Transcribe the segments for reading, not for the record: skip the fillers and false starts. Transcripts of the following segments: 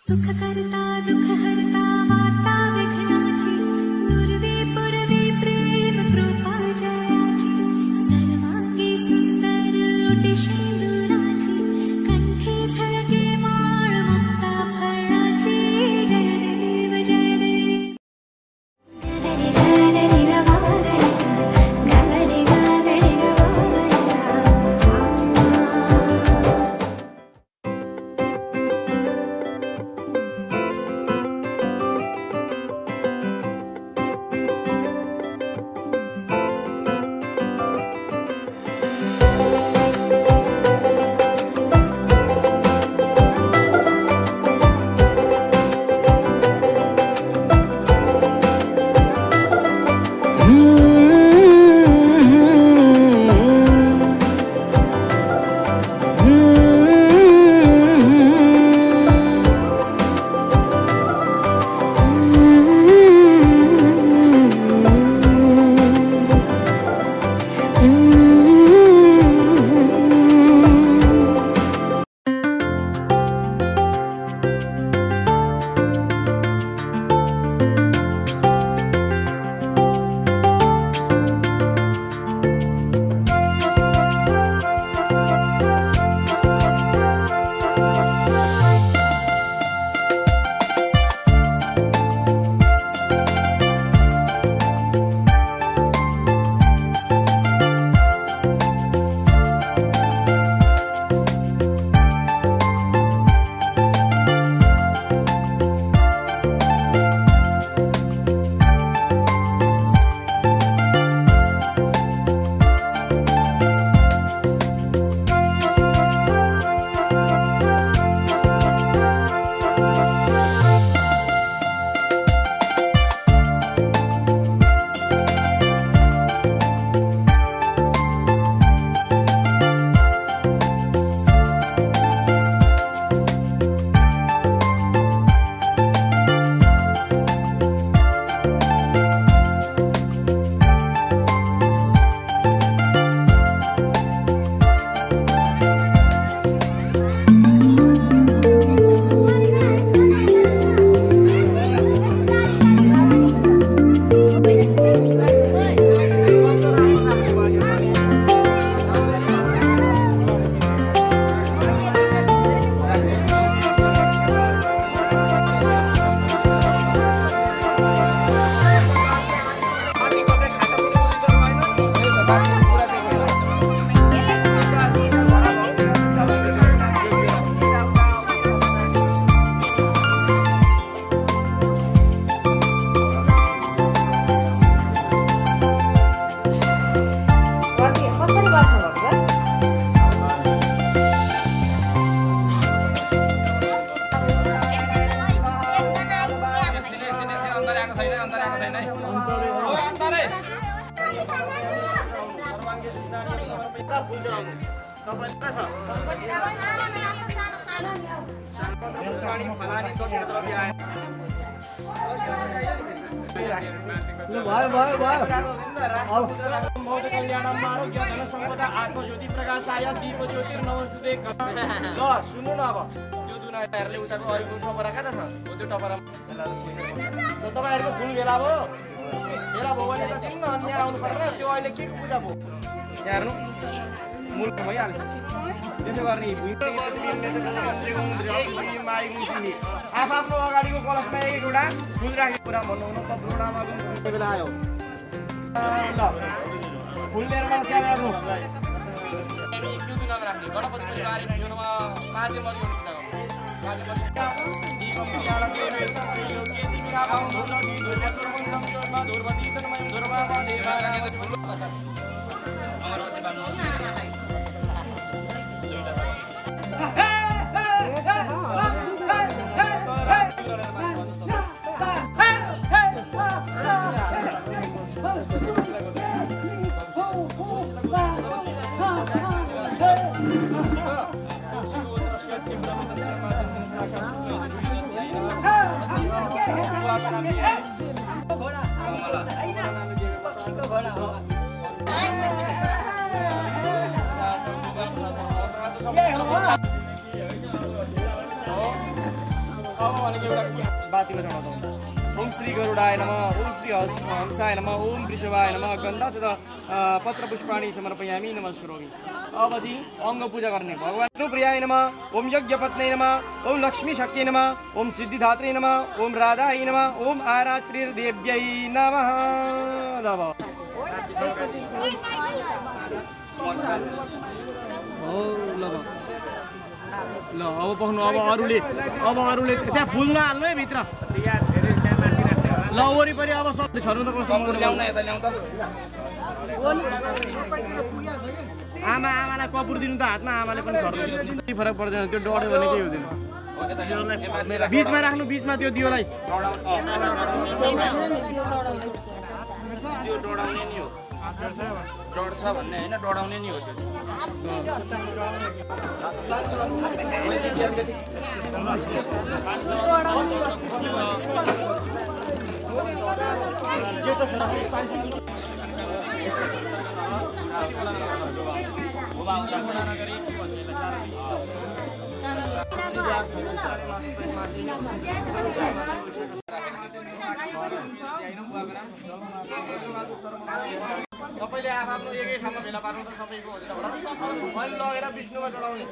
सुख करता दुख हरता वार्ता विघ्नाची नुरवी पुरवी प्रेम कृपा जयाची सर्वांगी सुंदर उटी शेंदुराची कंठे झळके माळ मुक्ता फळाची जय देव जय देव गगरी गगरी गवागरी गगरी गगरी गवागरी आफ्नो अगाडिको कलशमा एक एउटा फुल राखेको कुरा भन्नुहुन त ब्रोडामा पनि बेला आयो ल फुल लिएर मलाई स्याहार गर्नु गणपति परिवार जीवनमा बाजे मरियो अब भनेको एउटा बातीमा चढाउँछौँ। ओम श्री गरुडाय नमः, ओम श्री हंसाय नमः, ओम वृषभाय नमः, गन्धासुत पत्र पुष्पाणि समर्पयामि नमस्करोमि। अब चाहिँ अङ्ग पूजा गर्ने। भगवान् प्रियाय नमः, ओम यज्ञपत्नै नमः, ओम लक्ष्मी शक्तियै नमः, ओम सिद्धिदात्रै नमः, ओम राधाय नमः, ओम आरात्रिर्देव्यै नमः। ल अब पाउनु। अब अरूले त्यहाँ फुल नहाल्नु है भित्र। ल वरिपरि अब सबले छर्नु त कस्तो ल्याउन यता ल्याउँ त। आमालाई कपुर दिनु त हातमा, आमाले पनि छर्नु। केही फरक पर्दैन, त्यो डढ्यो भने केही हुँदैन। बिचमा राख्नु, बिचमा त्यो दियोलाई। त्यो डढाउने नि हो, डढ्छ भन्ने होइन, डढाउने नि हो त्यो। सबैले आफ्नो एकै ठाउँमा भेला पार्नु त सबैको मैले लगेर विष्णुमा चढाउने।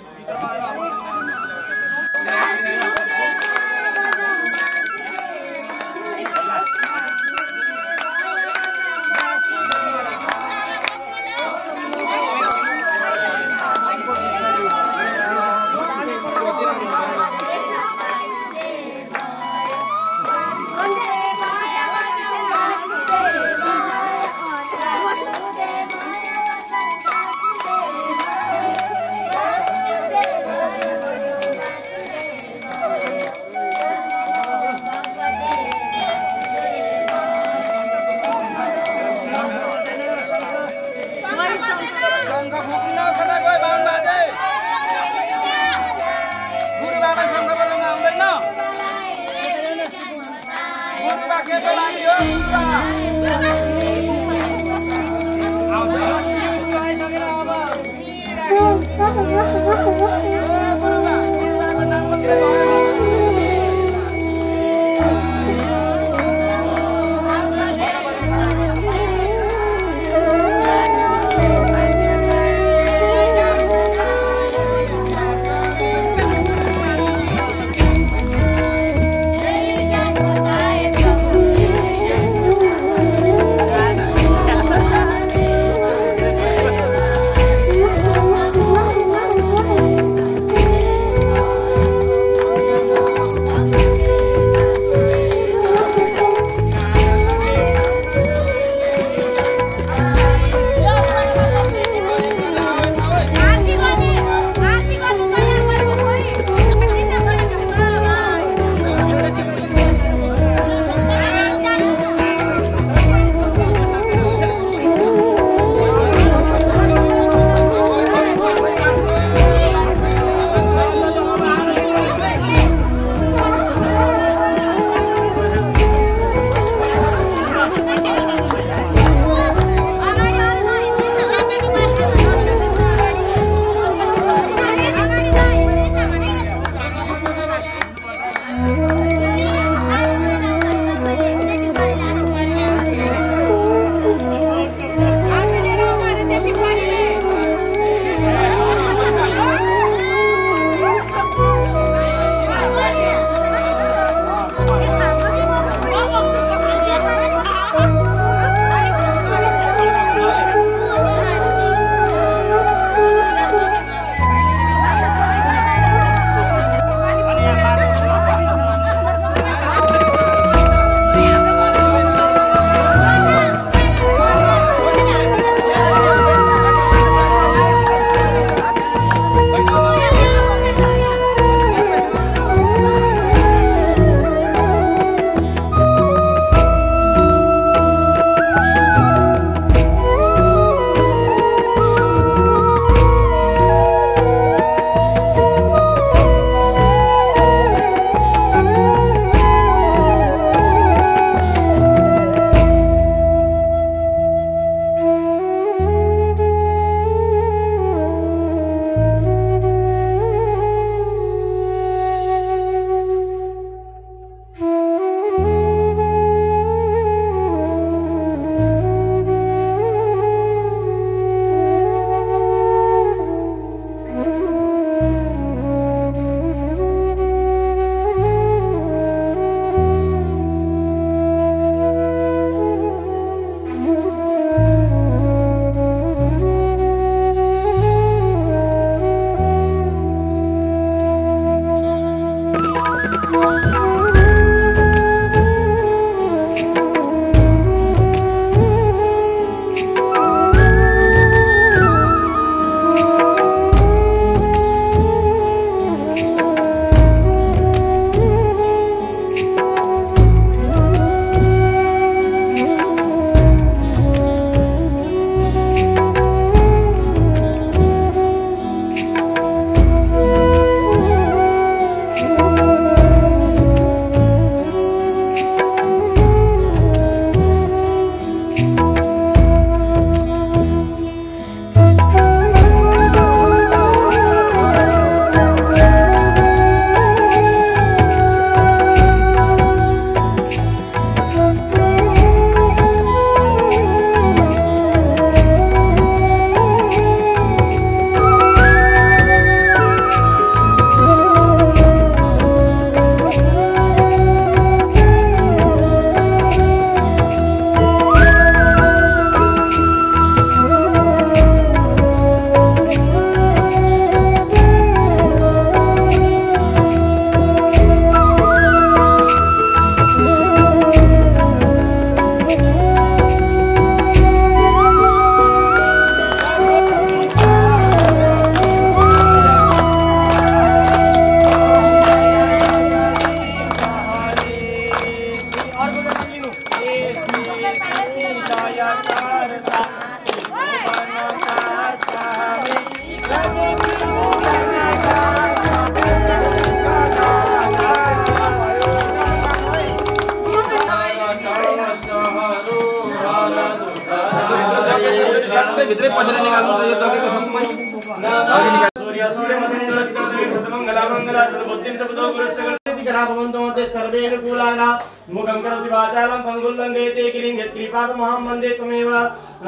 भवन्तु मते सर्वे अनुकूलाना मुखं करोति वाचालं पङ्गुं लङ्घयते गिरिं यत्कृपातमहं वन्दे त्वमेव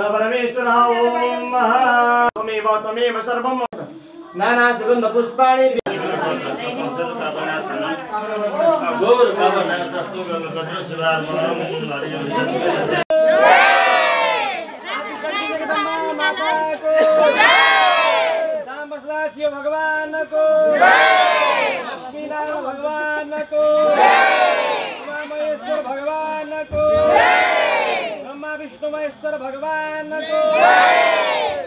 परमेश्वरः ओम त्वमेव सर्वं नाना सुगन्ध पुष्पाणि शिव भगवान को लक्ष्मी नारायण भगवान को महेश्वर भगवान को ब्रह्मा विष्णु महेश्वर भगवान को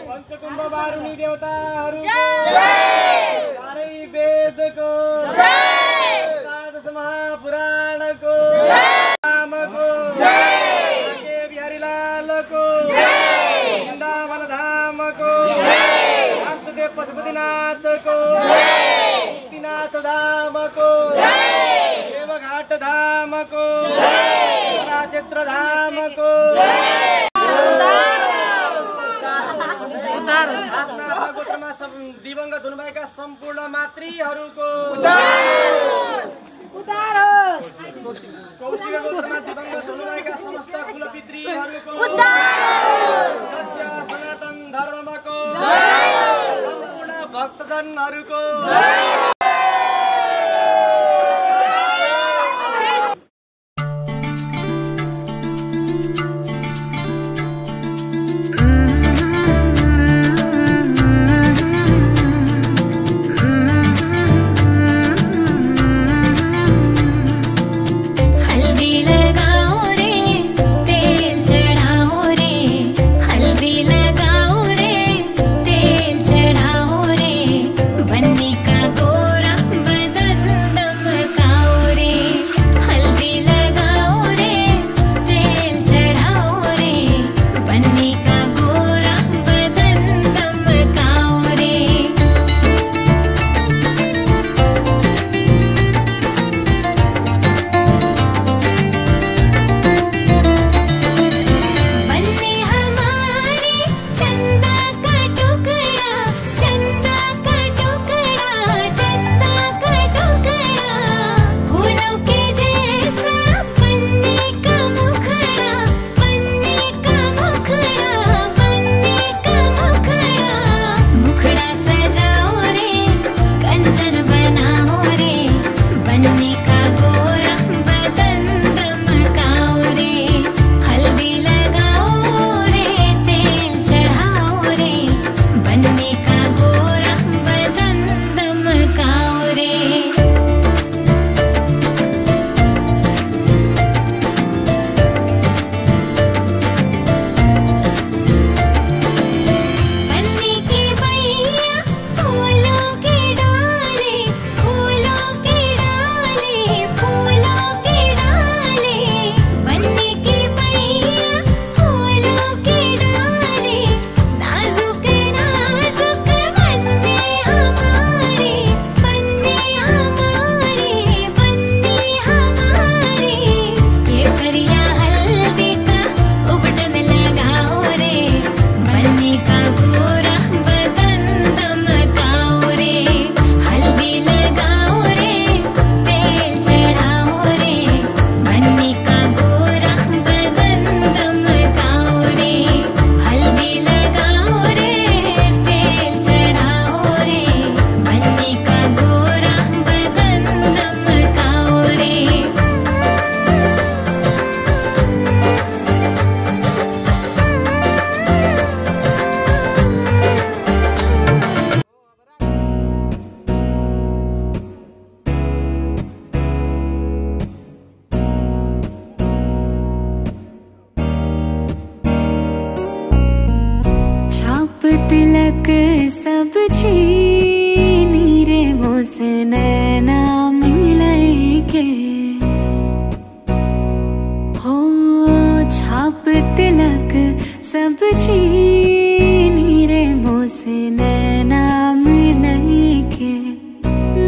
पंचकुंभ वारुणी देवताहरूको चारै वेद को एकादश महापुराण को राम को बिहारी लाल को वृंदावन धाम को पशुपतिनाथ को मुक्तिनाथ धाम को देवघाट धाम को राजेंद्र धाम को आफ्ना गोत्रमा दिवंगत हुनुभएका सम्पूर्ण मातृहरूको कौशिक गोत्रमा दिवंगत हुनुभएका समस्त कुलपितृहरूको सत्य सनातन धर्मको भक्तजनहरूको तिलक सब छीनी रे मोसे नैना मिलाई के हो छाप तिलक सब छीनी रे मोसे नैना मिलाई के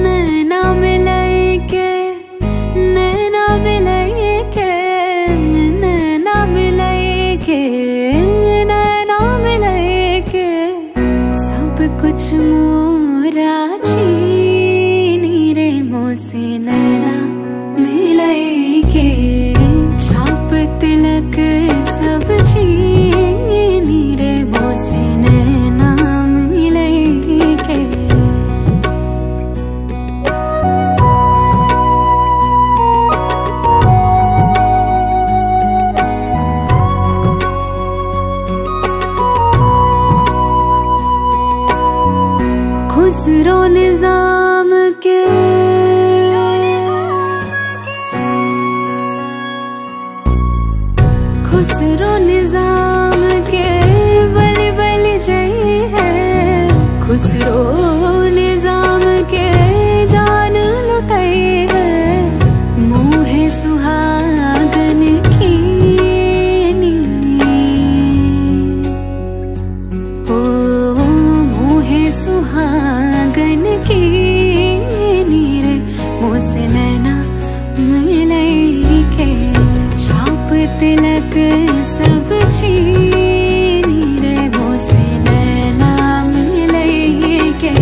नैना मिलाई के नैना मिलाई के नैना मिलाई के नैना मिलाई के सब कुछ मोरा छीनी रे मोसे नैना खुसरो निजाम के बलि बलि जय है खुसरो निजाम के जान लुटाई है मोहे सुहागन की ओ मोहे सुहागन की नीर मोसे नैना मिलई के छाप तिलक सब छीनी रे मोसे नैना मिलई के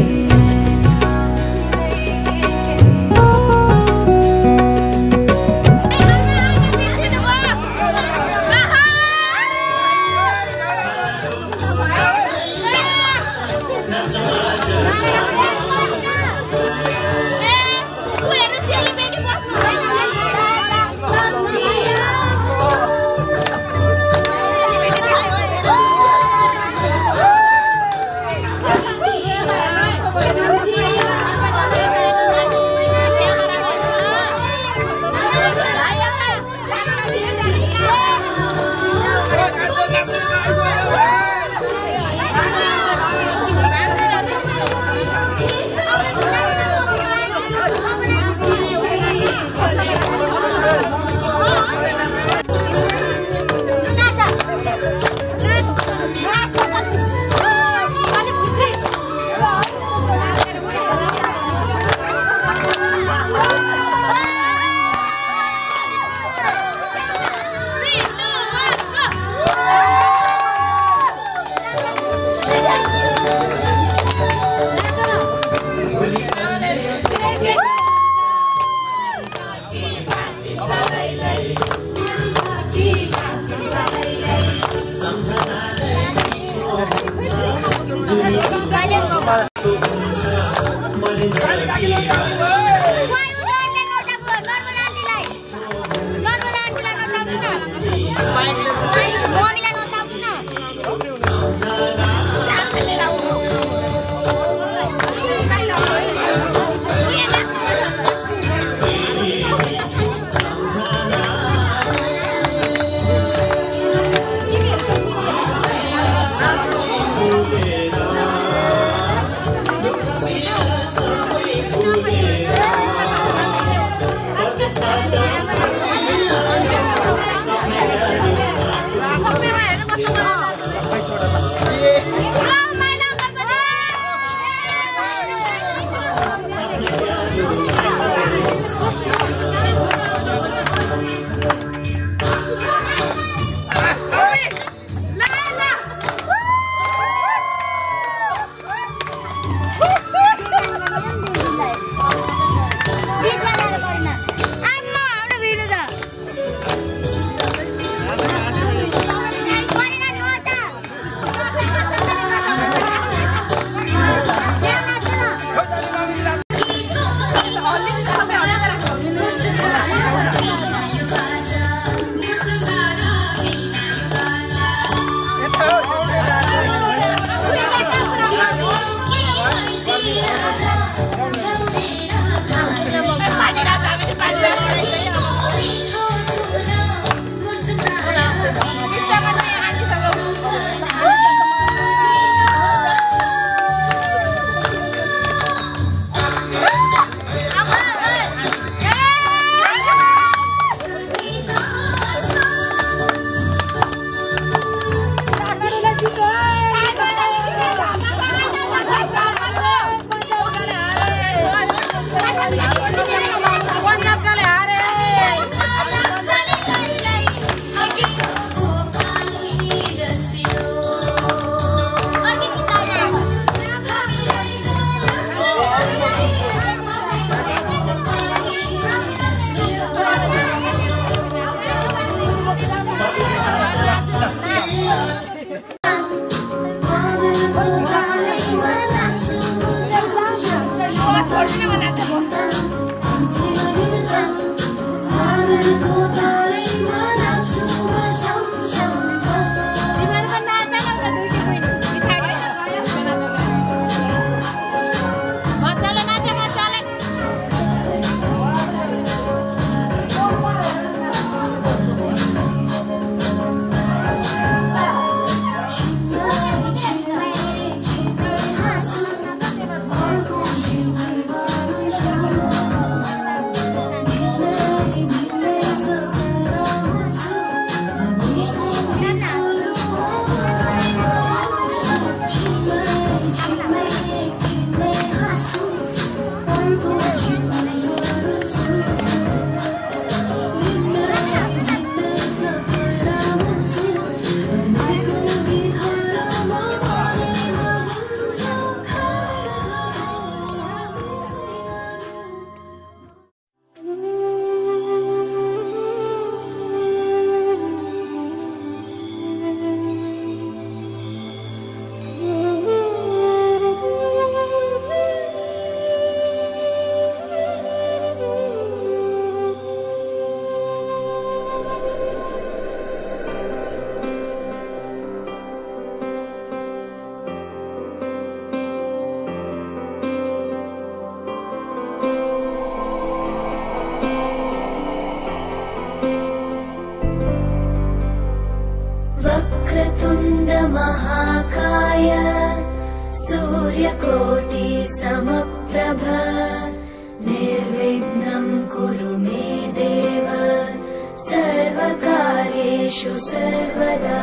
कार्येषु सर्वदा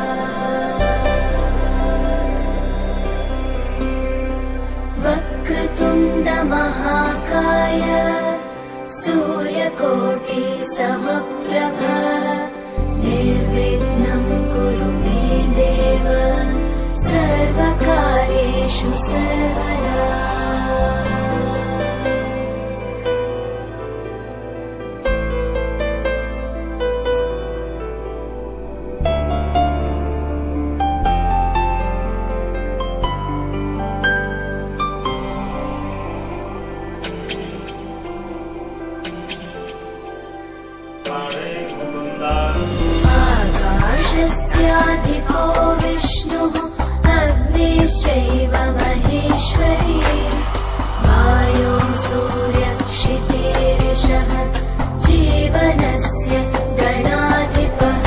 वक्रतुण्ड महाकाय सूर्यकोटि समप्रभ निर्विघ्नं कुरु मे देव सर्वकार्येषु सर्वदा आकाशस्याधिपो विष्णुः अग्निश्चैव महेश्वरी वायो सूर्यक्षितिरिषः जीवनस्य गणाधिपः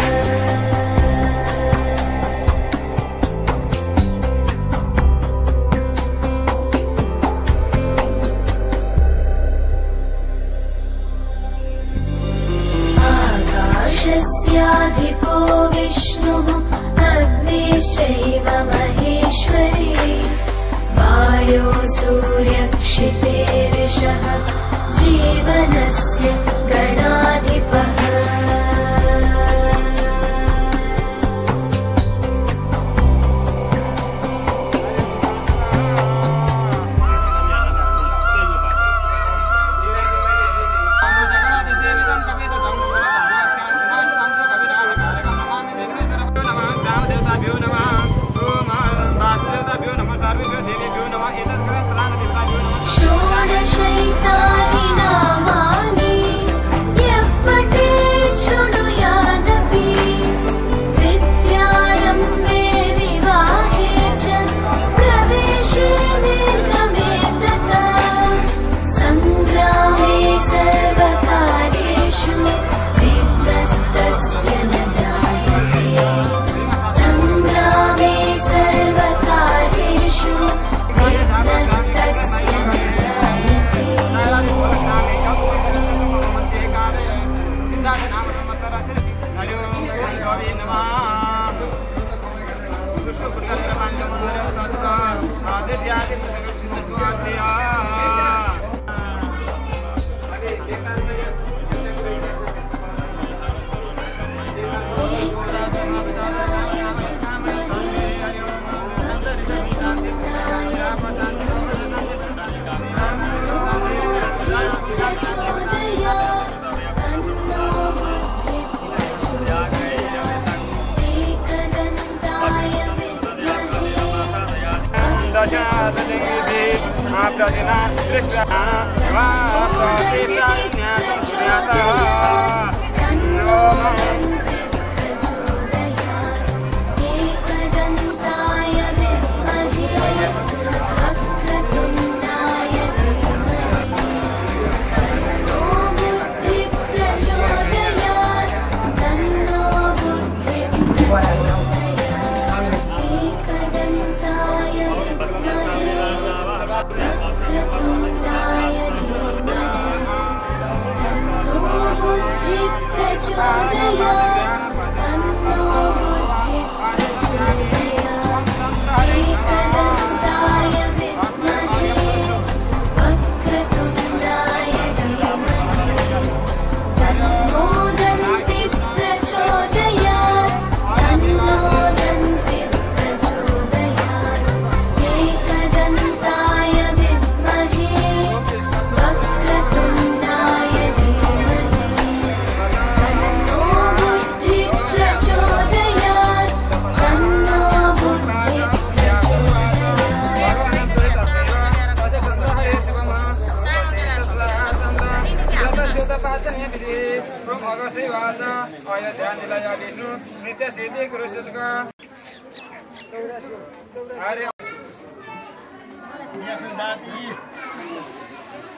आकाशस्याधिपो विष्णुः अग्निश्चैव महेश्वरी वायो सूर्यक्षितिरिषः जीवनस्य गणाधिपः षोडशैतानि नामानि यः पठेत् शृणुयादपि विद्यारम्भे विवाहे च प्रवेशे निर्गमे तथा सङ्ग्रामे सर्वकार्येषु विघ्नस्तस्य न जायते सङ्ग्रामे सर्वकार्येषु विघ्नस्तस्य न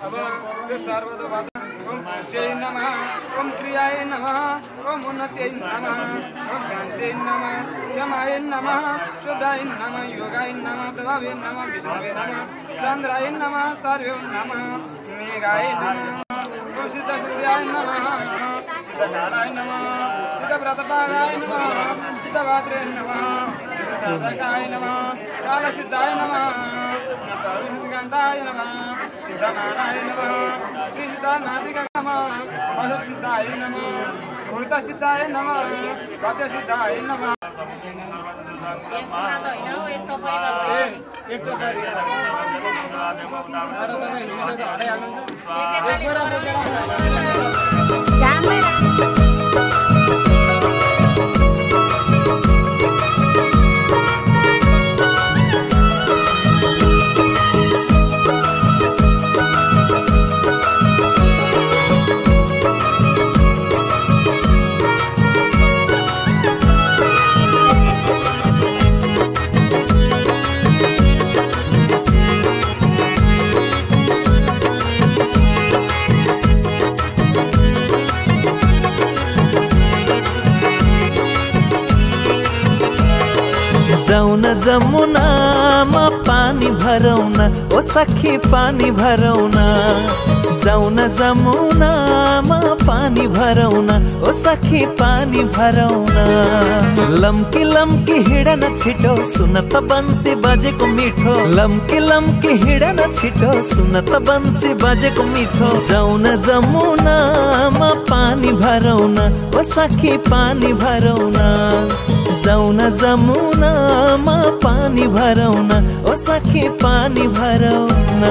अब सर्वतोभात ओम जय नमः ओम क्रियाय नमः ओम उन्नत्यै नमः ओम शान्त्यै नमः क्षमाय नमः शुद्धाय नमः योगाय नमः प्रभावे नमः विष्णवे नमः चन्द्राय नमः सर्वे नमः मेघाय नमः ओम सिद्ध सूर्याय नमः सिद्ध कालाय नमः सिद्ध व्रतपालाय नमः सिद्धवात्रे नमः साधकाय नमः कालसिद्धाय नमः नवविघ्नकान्ताय नमः सिद्धनाराय नमः सिद्धनादिकाय नमः फलसिद्धाय नमः भूतसिद्धाय नमः पद्यसिद्धाय नमः जाउन जमुनामा पानी भरौन ओ सखी पानी भरौन जाउन जमुनामा पानी भरौन ओ सखी पानी भरौन लम्की लम्की हिँडन छिटो सुन त बन्सी बजेको मिठो लम्की लम्की हिँडन छिटो सुन त बन्सी बजेको मिठो जाउन जमुनामा पानी भरौन ओ सखी पानी भरौन जाउन जमुनामा पानी भरौन ओ सखी पानी भरौन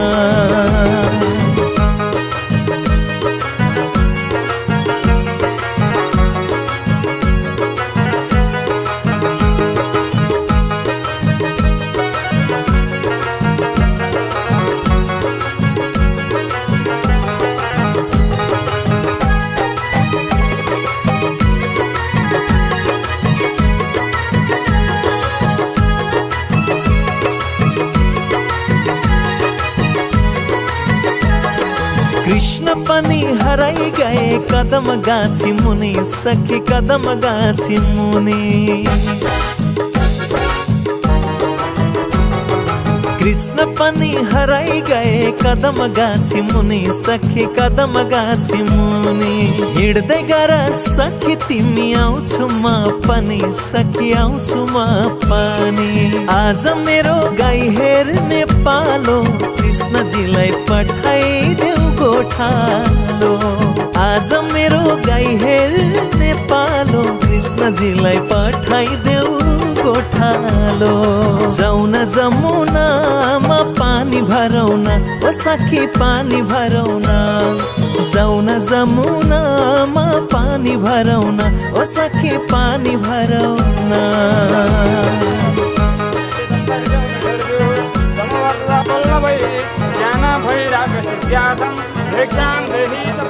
कृष्ण पनि हराई गए कदम गाछी मुनि सखी कदम गाछी मुनि कृष्ण पनि हराई गए कदम गाछी मुनि सखी कदम गाछी मुनि हिँड्दै गर सखी तिमी आउँछु म पनि सखी आउँछु म पनि आज मेरो गाई हेर्ने पालो कृष्णजीलाई पठाइदेऊ गोठालो आज मेरो गाई हेर्ने पालो कृष्णजीलाई पठाइदेऊ गोठालो जाउन जमुनामा पानी भरौन ओ सखी पानी भरौन जाउन जमुनामा पानी भरौन ओ सखी पानी भरौन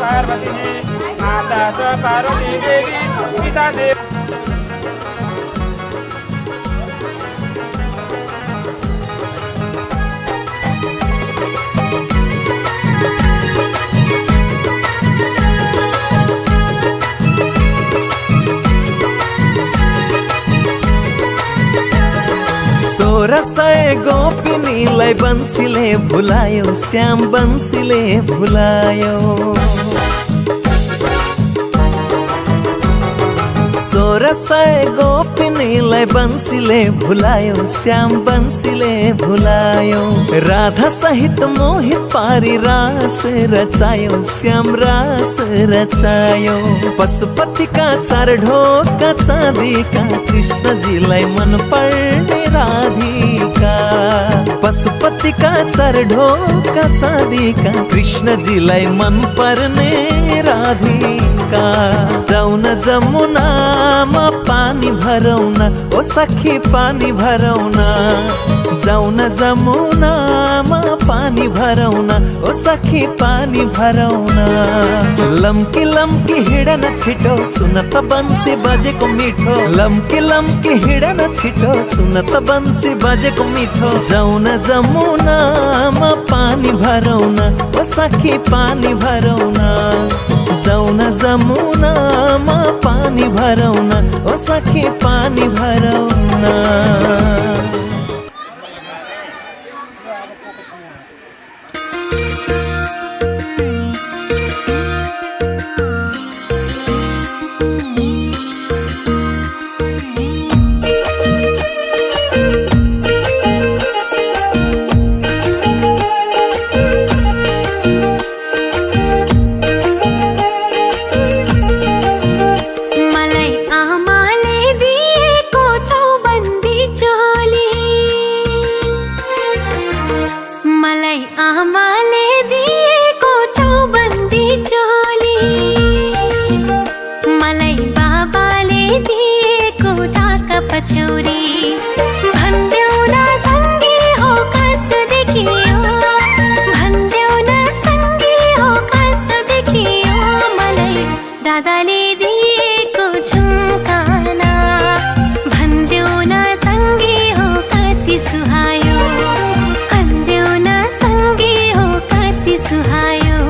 पार्वती माता च पार्वती देवी पिता देव सोह्र सय गोपिनीलाई बन्सीले भुलायो श्याम बन्सीले भुलायो 1600 गोपिनीलाई बन्सीले भुलायो श्याम बन्सीले भुलायो राधा सहित मोहित पारी रास रचायो श्याम रास रचायो पशुपतिका 4 ढोका चाँदीका कृष्णजीलाई मन पर्ने राधिका पशुपतिका 4 ढोका चाँदीका कृष्णजीलाई मन पर्ने राधिका जाउन जमुनामा पानी भरौन ओ सखी पानी भरौन जाउन जमुनामा पानी भरौन ओ सखी पानी भरौन लम्की लम्की हिँडन छिटो सुन त बन्सी बजेको मिठो लम्की लम्की हिँडन छिटो सुन त बन्सी बजेको मिठो जाउन जमुनामा पानी भरौन ओ सखी पानी भरौन जाउन जमुनामा पानी भरौन ओ सखी पानी भरौन पछौरी भन्देऊ न सँगै हो कस्तो देखियो भन्देऊ न सँगै हो कस्तो देखियो मलाई दादाले दिएको झुम्काना भन्देऊ न सँगै हो कति सुहायो भन्देऊ न सँगै हो कति सुहायो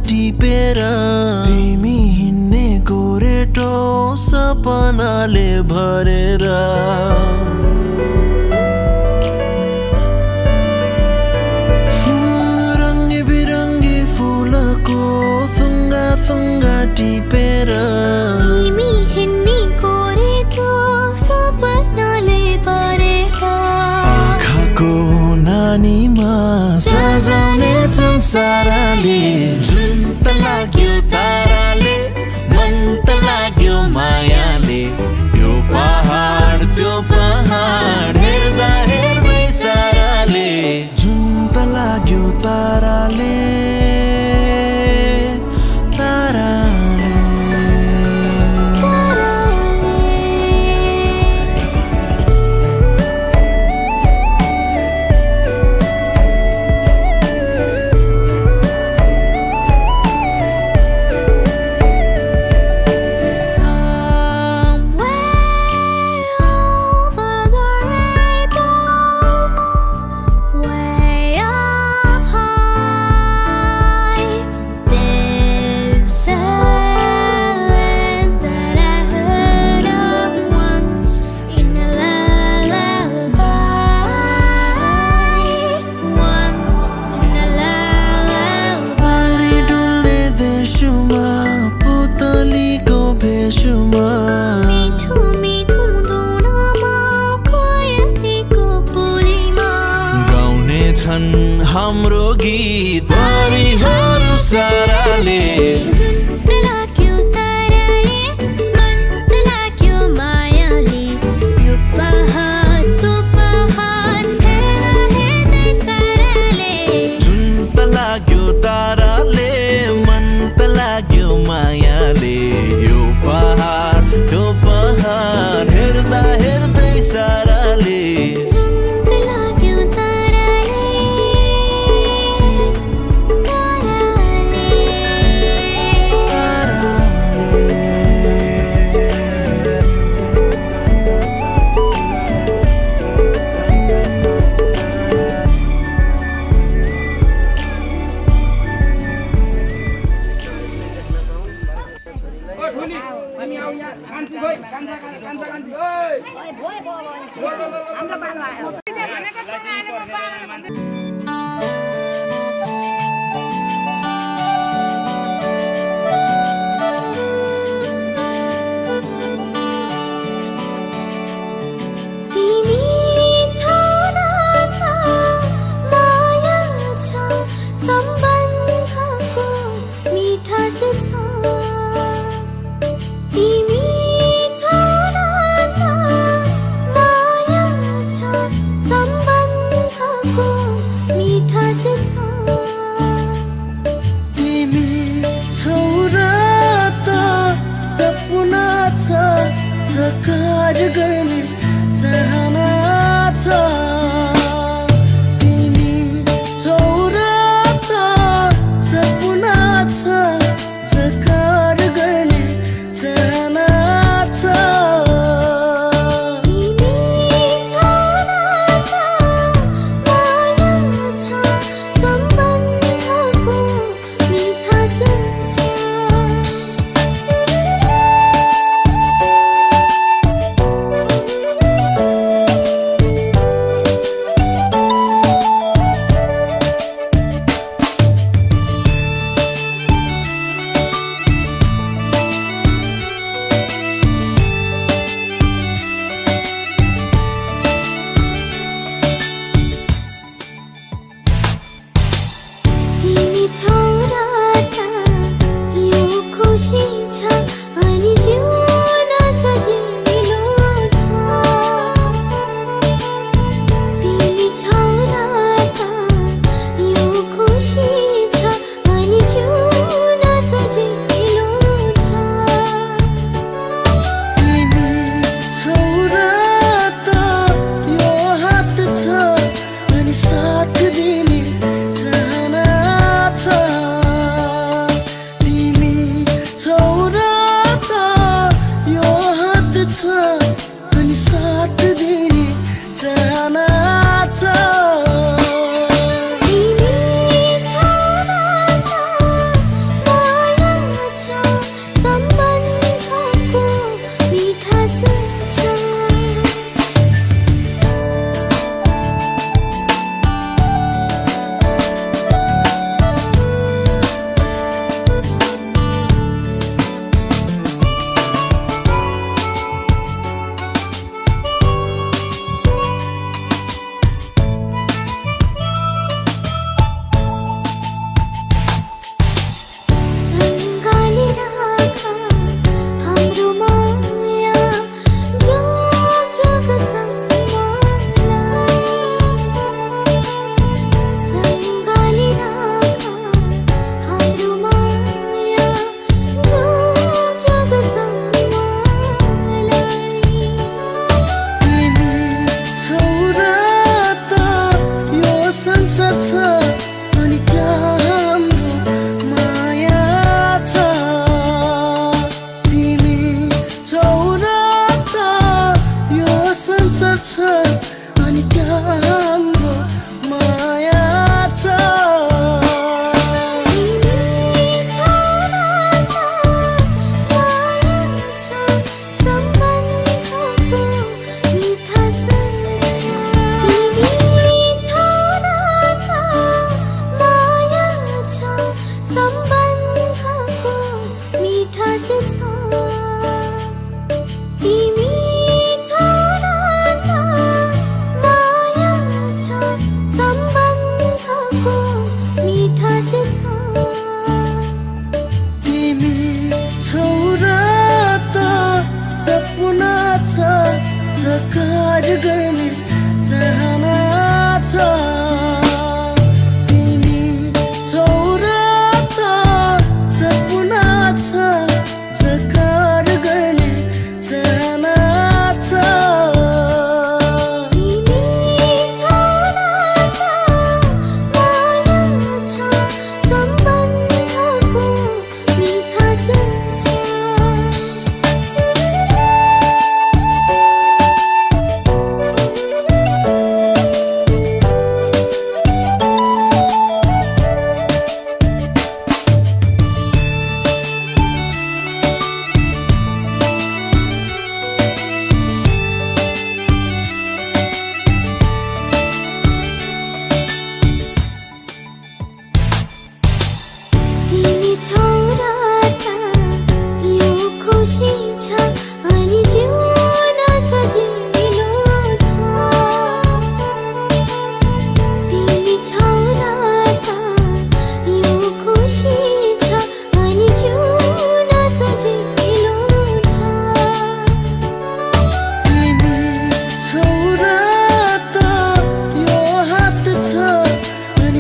टिपेर तिमी हिँड्ने गोरेटो सपनाले भरेर रङ्गी बिरङ्गी फुलको थुङ्गा थुङ्गा टिपेर तिमी हिँड्ने गोरेटो सपनाले भरेर साराले जुन त लाग्यो ताराले मन त लाग्यो मायाले यो पहाड त्यो पहाड हेर्दा हेर्दै साराले जुन त लाग्यो ताराले हाम्रो गीत परिहरू साराले जुन त लाग्यो ताराले मन त लाग्यो मायाले यो पहाड त्यो पहाड हेर्दा हेर्दै साराले Oh संसार छ अनि त्यहाँ हाम्रो माया छ तिमी छौ र त यो संसार छ अनि त्यहाँ हाम्रो माया छ साकार गर्ने चाहना छ तिमी छौ र त सपना छ साकार गर्ने चाहना छ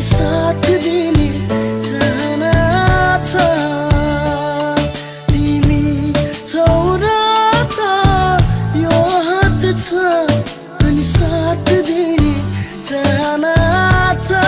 साथ दिने चाहना छ तिमी छौ र त यो हात छ अनि साथ दिने चाहना छ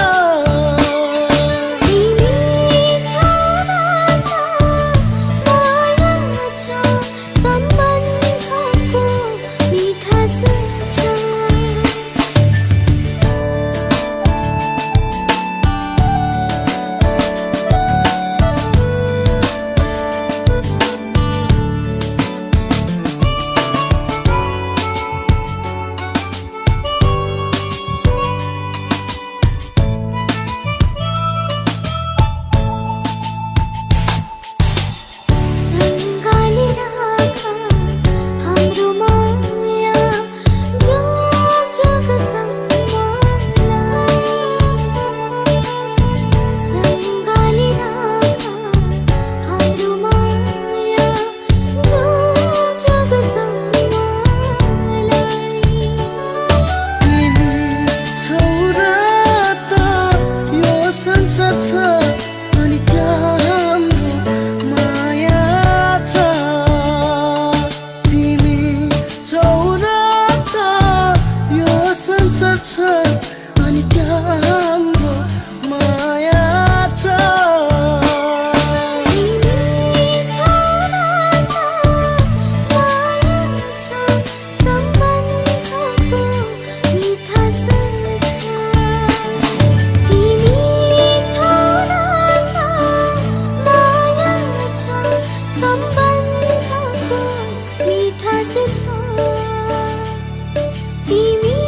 अनि त्यहाँ हाम्रो माया छ तिमी छौ र त यो संसार छ अनि त्यहाँ हाम्रो माया छ तिमी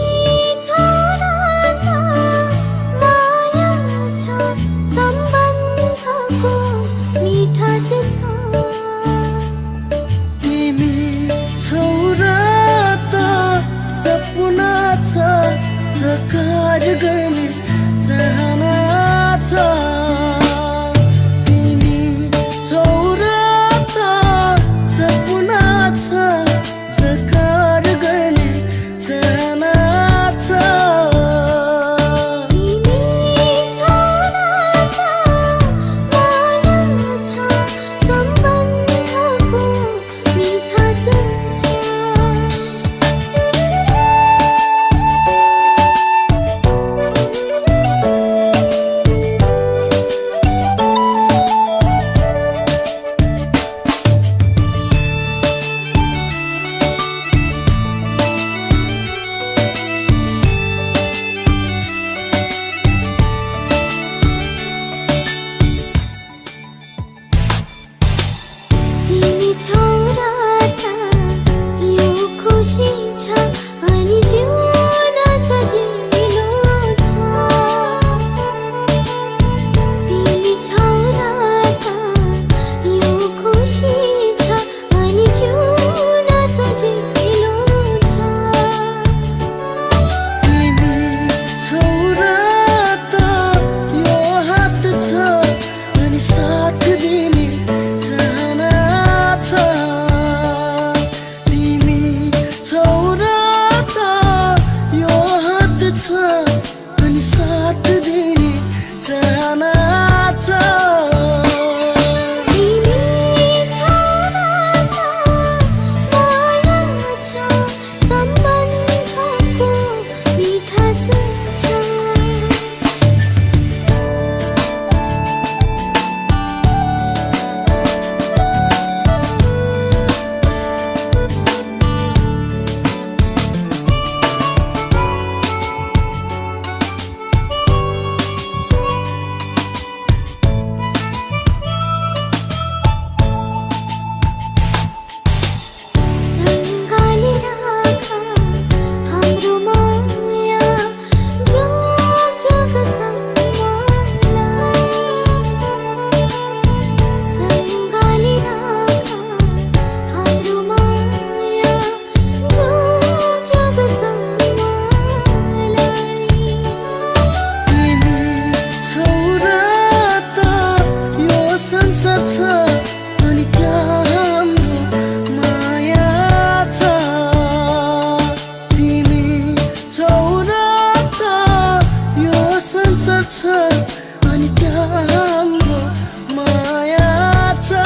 संसार छ अनि त्यहाँ हाम्रो माया छ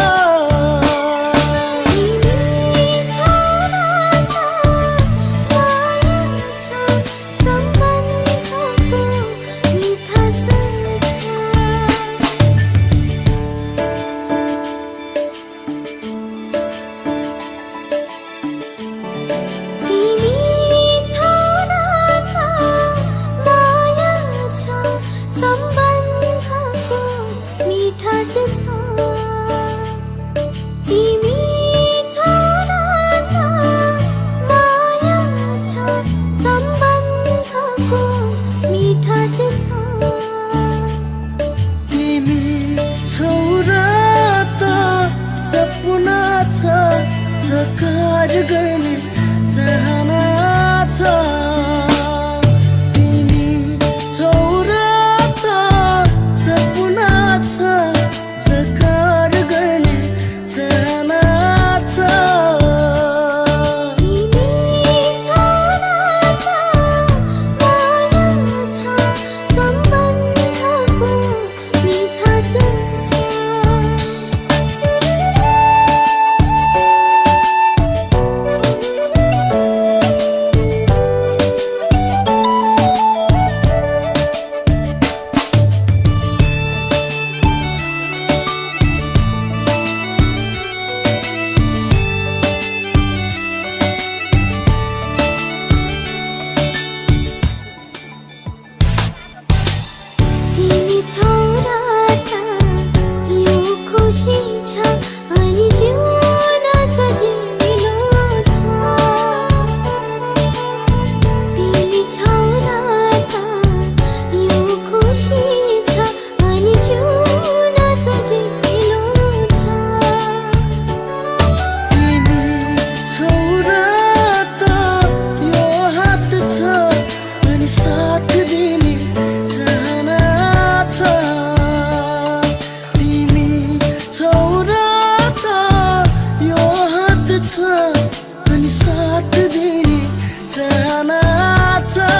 साकार गर्ने चाहना छ तिमी छौ र त सपना छ साकार गर्ने चाहना छ साथ दिने चाहना छ तिमी छौ र त यो हात छ अनि साथ दिने चाहना छ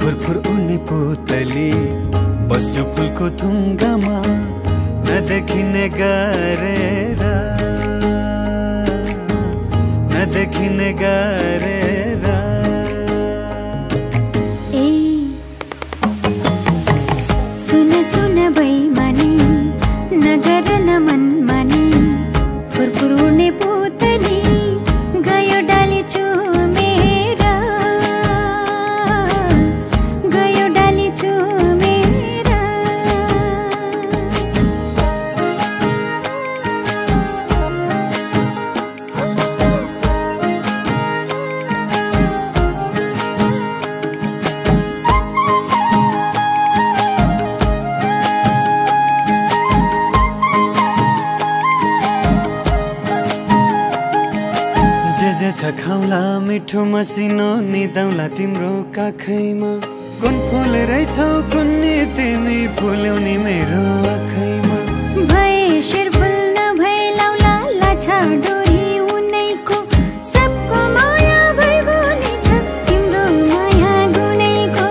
फुरफुर उड्ने पुतली बस्छु फुलको थुङ्गामा नदेखिने गरेर नदेखिने गरेर ए सुन सुन बैमानी नगर न मनमानी फुरफुर उड्ने पुतली गयो डाली चुमेर गयो डाली चुमेर जे छ खाउला मिठो मसिनो निदाउला तिम्रो काखैमा कुन फुल रहेछौ कुन्नी तिमी फुल्याउने मेरो आँखैमा भए शिरफुल नभए लाउला लाछा डोरी उनैको सबको माया भइगुनी छ तिम्रो माया गुनैको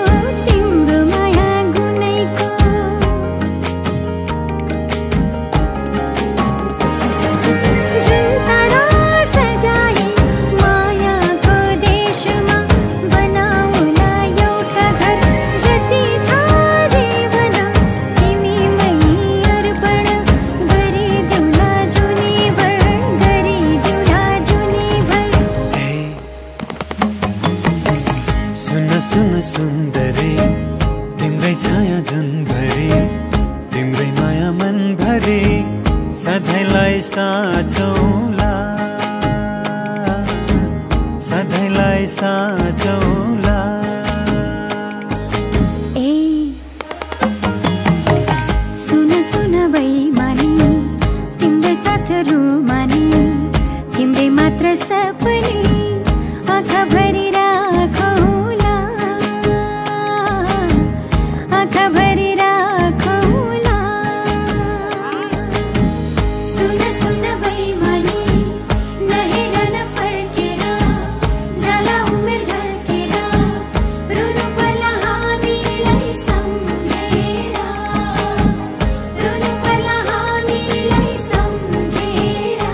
तिम्रो माया गुनैको जुन तारा सजाए मायाको देशमा बनाउला एउटा घर जति छ जीवन तिमीमै अर्पण गरिदेऊला जुनीभर गरिदेऊला जुनीभर ए सुन सुन सुन्दरी तिम्रै छाया जुनभरि तिम्रै माया मनभरि सधैँलाई साँचौला सधैँलाई साँचौला ए सुन सुन बैमानी तिम्रै साथ रुमानी तिम्रै मात्र सपनी आँखा भरि राखौला आँखा भरि राखौला सुन सुन बैमानी नहेर नफर्केर जाला उमेर ढल्केर रुनु पर्ला हामीलाई सम्झेर रुनु पर्ला हामीलाई सम्झेर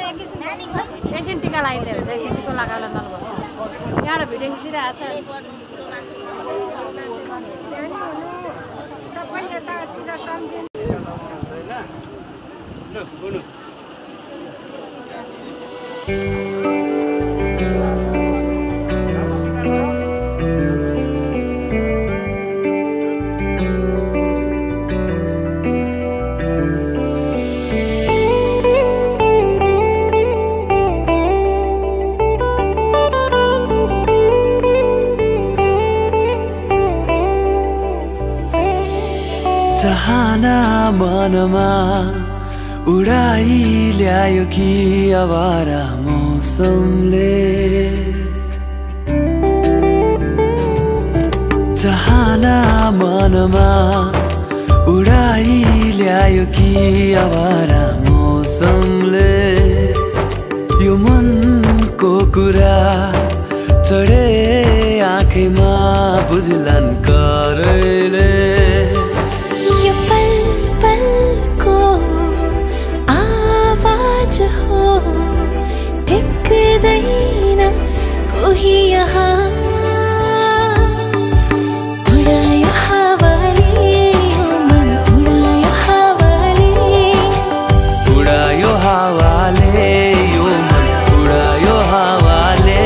एकछिन टिका लगाइदियो भने एकछिन टिका लगाएर नभयो यहाँबाट भिडियो खिचिरहेको छ सबै यतातिर सम्झिनु चाहना मनमा उडाई ल्यायो कि आवारा मौसमले चाहना मनमा उडाई ल्यायो कि आवारा मौसमले यो मनको कुरा चढे आँखैमा बुझलान् करैले यो पल पल को आवाज हो टिक्दैन कोही यहाँ उडायो हावाले यो मन उडायो हावाले उडायो हावाले यो मन उडायो हावाले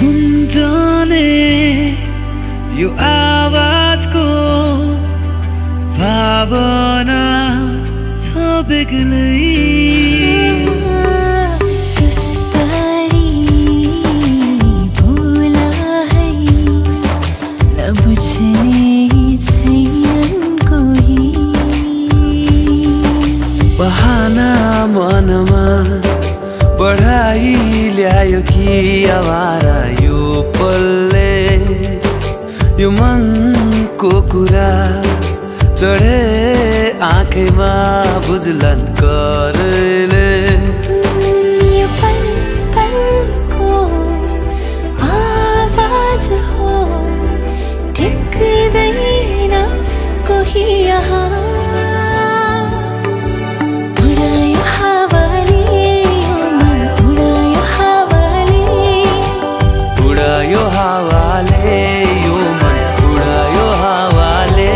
गुन्जने यो आवाजको भावना छ बेग्लै सुस्तरी भोला है यो मनको कुरा चढे आँखैमा बुझलन करले यो पल पलको आवाज हो टिक्दैन कोही यहाँ उडायो हावाले यो मन उडायो हावाले उडायो हावाले यो मन उडायो हावाले